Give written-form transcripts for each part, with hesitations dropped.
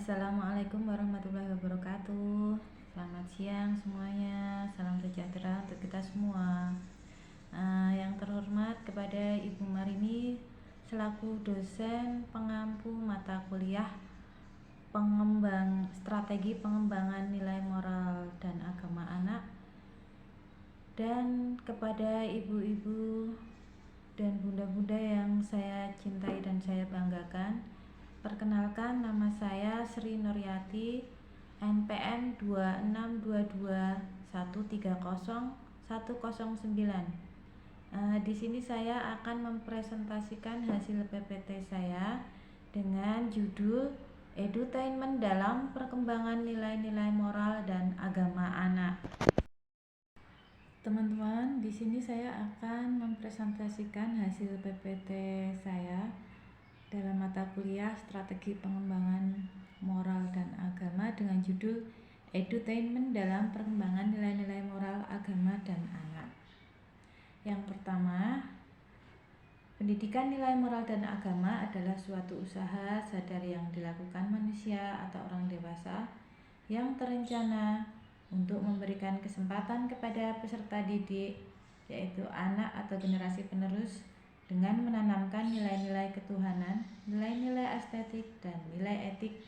Assalamualaikum warahmatullahi wabarakatuh. Selamat siang semuanya. Salam sejahtera untuk kita semua. Yang terhormat kepada Ibu Marini selaku dosen pengampu mata kuliah strategi pengembangan nilai moral dan agama anak, dan kepada ibu-ibu dan bunda-bunda yang saya cintai dan saya banggakan. Perkenalkan, nama saya Sri Nuryati, NPM 262130109. Di sini saya akan mempresentasikan hasil PPT saya dengan judul Edutainment dalam Perkembangan Nilai-nilai Moral dan Agama Anak. Teman-teman, di sini saya akan mempresentasikan hasil PPT saya dalam mata kuliah Strategi Pengembangan Moral dan Agama dengan judul Edutainment dalam Perkembangan Nilai-nilai Moral, Agama, dan Anak. Yang pertama, pendidikan nilai moral dan agama adalah suatu usaha sadar yang dilakukan manusia atau orang dewasa yang terencana untuk memberikan kesempatan kepada peserta didik, yaitu anak atau generasi penerus, dengan menanamkan nilai-nilai ketuhanan, nilai-nilai estetik dan nilai etik,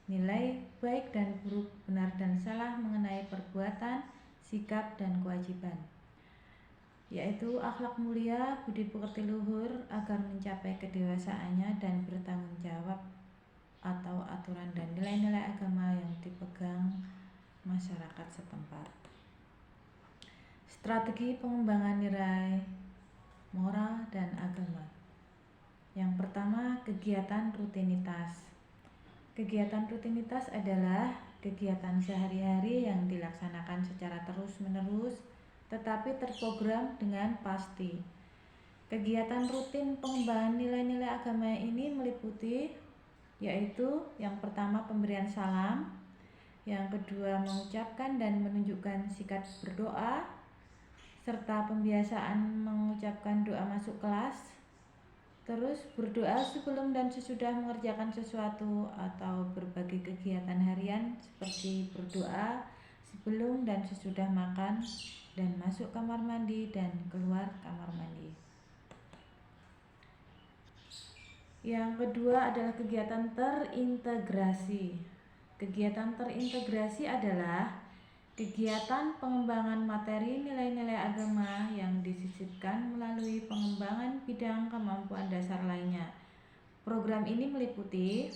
nilai baik dan buruk, benar dan salah mengenai perbuatan, sikap dan kewajiban, yaitu akhlak mulia, budi pekerti luhur, agar mencapai kedewasaannya dan bertanggung jawab atau aturan dan nilai-nilai agama yang dipegang masyarakat setempat. Strategi pengembangan nilai moral dan agama. Yang pertama, kegiatan rutinitas. Kegiatan rutinitas adalah kegiatan sehari-hari yang dilaksanakan secara terus-menerus tetapi terprogram dengan pasti. Kegiatan rutin pengembangan nilai-nilai agama ini meliputi, yaitu yang pertama pemberian salam, yang kedua mengucapkan dan menunjukkan sikap berdoa, serta pembiasaan mengucapkan doa masuk kelas, terus berdoa sebelum dan sesudah mengerjakan sesuatu atau berbagai kegiatan harian seperti berdoa sebelum dan sesudah makan dan masuk kamar mandi dan keluar kamar mandi. Yang kedua adalah kegiatan terintegrasi. Kegiatan terintegrasi adalah kegiatan pengembangan materi nilai-nilai agama yang disisipkan melalui pengembangan bidang kemampuan dasar lainnya. Program ini meliputi,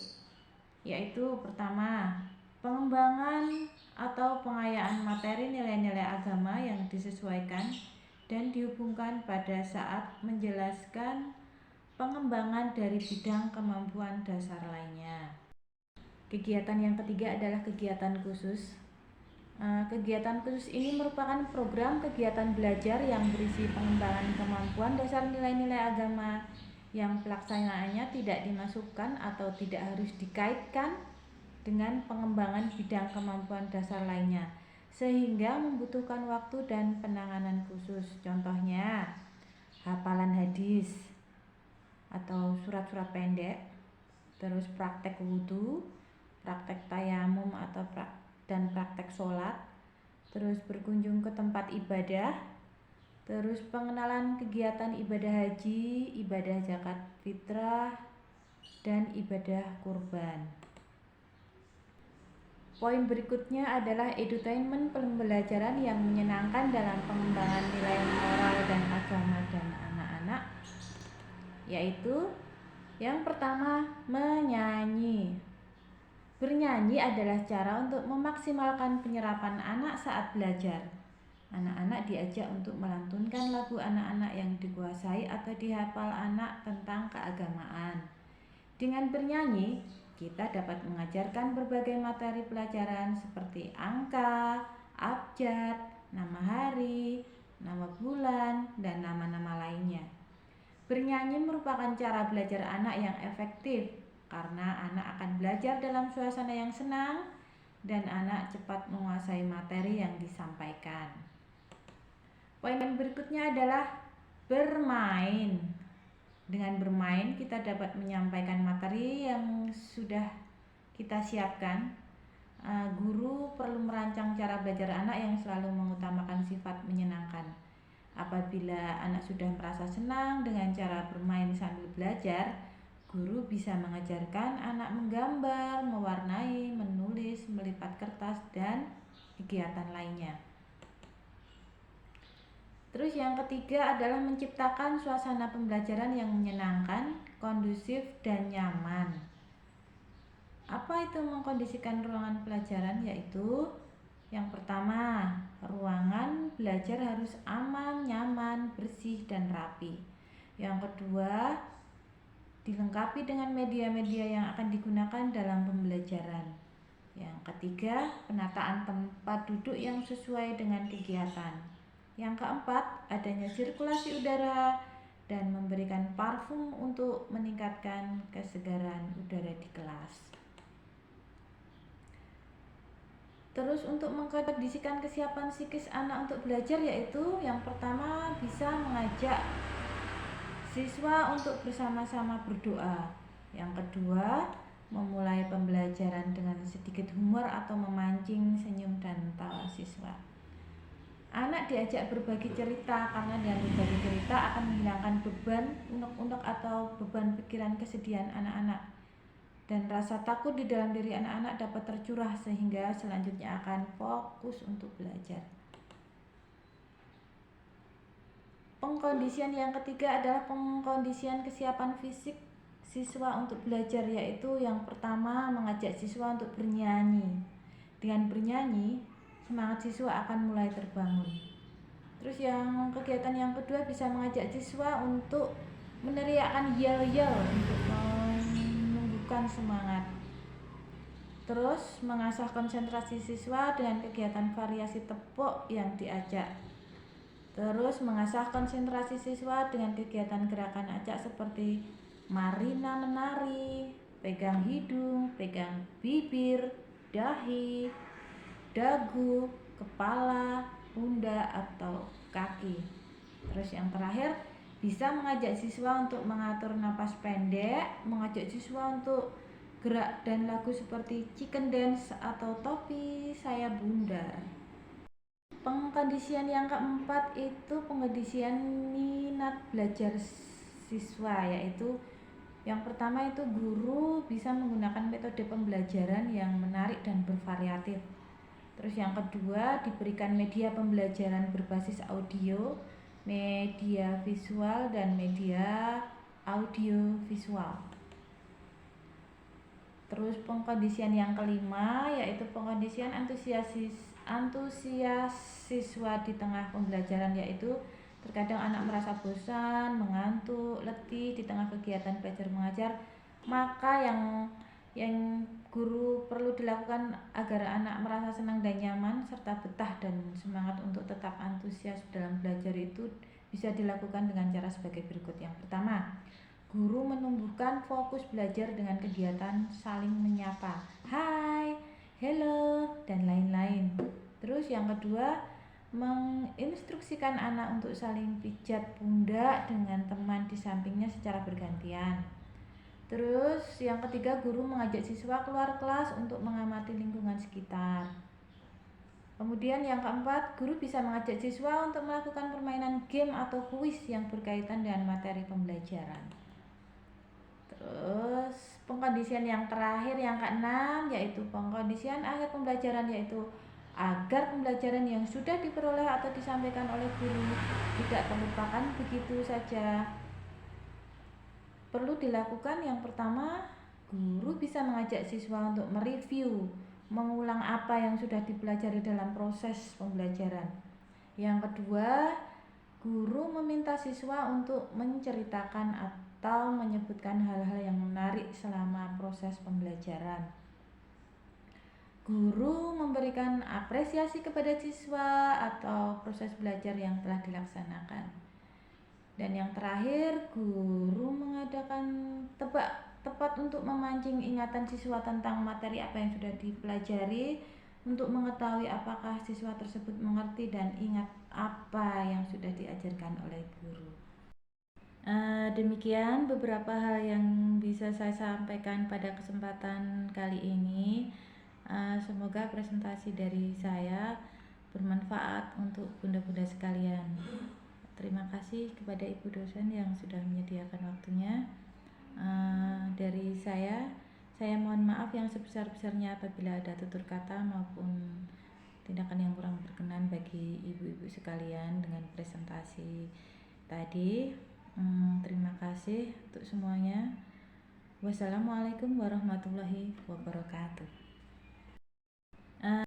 yaitu pertama, pengembangan atau pengayaan materi nilai-nilai agama yang disesuaikan dan dihubungkan pada saat menjelaskan pengembangan dari bidang kemampuan dasar lainnya. Kegiatan yang ketiga adalah kegiatan khusus. Kegiatan khusus ini merupakan program kegiatan belajar yang berisi pengembangan kemampuan dasar nilai-nilai agama yang pelaksanaannya tidak dimasukkan atau tidak harus dikaitkan dengan pengembangan bidang kemampuan dasar lainnya, sehingga membutuhkan waktu dan penanganan khusus. Contohnya, hafalan hadis atau surat-surat pendek, terus praktek wudhu, praktek tayamum atau dan praktek sholat, terus berkunjung ke tempat ibadah, terus pengenalan kegiatan ibadah haji, ibadah zakat fitrah, dan ibadah kurban. Poin berikutnya adalah edutainment, pembelajaran yang menyenangkan dalam pengembangan nilai moral dan agama dan anak-anak, yaitu yang pertama, menyanyi. Bernyanyi adalah cara untuk memaksimalkan penyerapan anak saat belajar. Anak-anak diajak untuk melantunkan lagu anak-anak yang dikuasai atau dihafal anak tentang keagamaan. Dengan bernyanyi, kita dapat mengajarkan berbagai materi pelajaran seperti angka, abjad, nama hari, nama bulan, dan nama-nama lainnya. Bernyanyi merupakan cara belajar anak yang efektif karena anak akan belajar dalam suasana yang senang dan anak cepat menguasai materi yang disampaikan. Poin berikutnya adalah bermain. Dengan bermain kita dapat menyampaikan materi yang sudah kita siapkan. Guru perlu merancang cara belajar anak yang selalu mengutamakan sifat menyenangkan. Apabila anak sudah merasa senang dengan cara bermain sambil belajar, guru bisa mengajarkan anak menggambar, mewarnai, menulis, melipat kertas, dan kegiatan lainnya. Terus yang ketiga adalah menciptakan suasana pembelajaran yang menyenangkan, kondusif, dan nyaman. Apa itu mengkondisikan ruangan pelajaran? Yaitu yang pertama, ruangan belajar harus aman, nyaman, bersih, dan rapi. Yang kedua, dilengkapi dengan media-media yang akan digunakan dalam pembelajaran. Yang ketiga, penataan tempat duduk yang sesuai dengan kegiatan. Yang keempat, adanya sirkulasi udara dan memberikan parfum untuk meningkatkan kesegaran udara di kelas. Terus untuk mengkondisikan kesiapan psikis anak untuk belajar, yaitu yang pertama bisa mengajak siswa untuk bersama-sama berdoa. Yang kedua, memulai pembelajaran dengan sedikit humor atau memancing senyum dan tawa siswa. Anak diajak berbagi cerita karena dengan berbagi cerita akan menghilangkan beban unek-unek atau beban pikiran kesedihan anak-anak. Dan rasa takut di dalam diri anak-anak dapat tercurah sehingga selanjutnya akan fokus untuk belajar. Pengkondisian yang ketiga adalah pengkondisian kesiapan fisik siswa untuk belajar, yaitu yang pertama mengajak siswa untuk bernyanyi. Dengan bernyanyi, semangat siswa akan mulai terbangun. Terus yang kegiatan yang kedua bisa mengajak siswa untuk meneriakkan yel-yel untuk menumbuhkan semangat. Terus mengasah konsentrasi siswa dengan kegiatan variasi tepuk yang diajak. Terus mengasah konsentrasi siswa dengan kegiatan gerakan acak seperti Marina menari, pegang hidung, pegang bibir, dahi, dagu, kepala, pundak atau kaki. Terus yang terakhir bisa mengajak siswa untuk mengatur napas pendek, mengajak siswa untuk gerak dan lagu seperti chicken dance atau topi saya bunda. Pengkondisian yang keempat itu pengkondisian minat belajar siswa, yaitu yang pertama itu guru bisa menggunakan metode pembelajaran yang menarik dan bervariatif. Terus yang kedua, diberikan media pembelajaran berbasis audio, media visual, dan media audio visual. Terus pengkondisian yang kelima yaitu pengkondisian antusias siswa di tengah pembelajaran, yaitu terkadang anak merasa bosan, mengantuk, letih di tengah kegiatan belajar mengajar. Maka yang guru perlu dilakukan agar anak merasa senang dan nyaman serta betah dan semangat untuk tetap antusias dalam belajar itu bisa dilakukan dengan cara sebagai berikut. Yang pertama, guru menumbuhkan fokus belajar dengan kegiatan saling menyapa, hai, hello, dan lain-lain. Terus yang kedua, menginstruksikan anak untuk saling pijat pundak dengan teman di sampingnya secara bergantian. Terus yang ketiga, guru mengajak siswa keluar kelas untuk mengamati lingkungan sekitar. Kemudian yang keempat, guru bisa mengajak siswa untuk melakukan permainan game atau kuis yang berkaitan dengan materi pembelajaran. Terus pengkondisian yang terakhir yang keenam yaitu pengkondisian akhir pembelajaran, yaitu agar pembelajaran yang sudah diperoleh atau disampaikan oleh guru tidak terlupakan begitu saja. Perlu dilakukan yang pertama, guru bisa mengajak siswa untuk mereview, mengulang apa yang sudah dipelajari dalam proses pembelajaran. Yang kedua, guru meminta siswa untuk menceritakan atau menyebutkan hal-hal yang menarik selama proses pembelajaran. Guru memberikan apresiasi kepada siswa atau proses belajar yang telah dilaksanakan. Dan yang terakhir, guru mengadakan tebak tepat untuk memancing ingatan siswa tentang materi apa yang sudah dipelajari untuk mengetahui apakah siswa tersebut mengerti dan ingat apa yang sudah diajarkan oleh guru. Demikian beberapa hal yang bisa saya sampaikan pada kesempatan kali ini. Semoga presentasi dari saya bermanfaat untuk bunda-bunda sekalian. Terima kasih kepada Ibu dosen yang sudah menyediakan waktunya. Dari saya mohon maaf yang sebesar-besarnya apabila ada tutur kata maupun tindakan yang kurang berkenan bagi ibu-ibu sekalian dengan presentasi tadi. Terima kasih untuk semuanya. Wassalamualaikum warahmatullahi wabarakatuh.